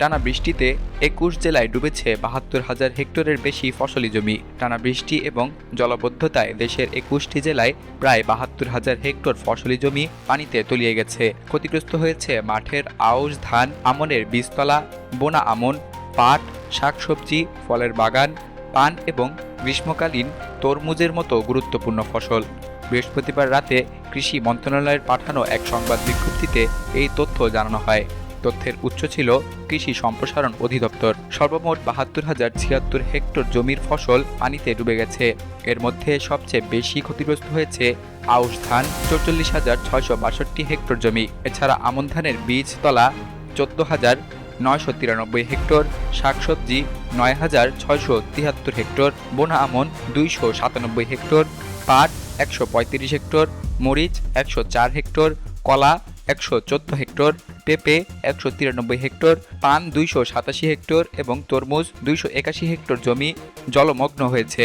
টানা বৃষ্টিতে ২১ জেলায় ডুবেছে ৭২,০০০ হেক্টরের বেশি ফসলি জমি। টানা বৃষ্টি এবং জলাবদ্ধতায় দেশের ২১টি জেলায় প্রায় ৭২,০০০ হেক্টর ফসলি জমি পানিতে তলিয়ে গেছে। ক্ষতিগ্রস্ত হয়েছে মাঠের আউশ ধান, আমনের বীজতলা, বোনা আমন, পাট, শাকসবজি, ফলের বাগান, পান এবং গ্রীষ্মকালীন তরমুজের মতো গুরুত্বপূর্ণ ফসল। বৃহস্পতিবার রাতে কৃষি মন্ত্রণালয়ের পাঠানো এক সংবাদ বিজ্ঞপ্তিতে এই তথ্য জানানো হয়। তথ্যের উৎস ছিল কৃষি সম্প্রসারণ অধিদপ্তর। সর্বমোট ৭২,০৭৬ হেক্টর জমির ফসল পানিতে ডুবে গেছে। এর মধ্যে সবচেয়ে বেশি ক্ষতিগ্রস্ত হয়েছে আউশ ধান, ৪৪,৬৬২ হেক্টর জমি। এছাড়া আমন ধানের বীজতলা ১৪,৯৯৩ হেক্টর, শাকসবজি ৯,৬৭৩ হেক্টর, বোনা আমন ২৯৭ হেক্টর, পাট ১৩৫ হেক্টর, মরিচ ১০৪ হেক্টর, কলা ১১৪ হেক্টর, পেঁপে ১৯৩ হেক্টর, পান ২৮৭ হেক্টর এবং তরমুজ ২৮১ হেক্টর জমি জলমগ্ন হয়েছে।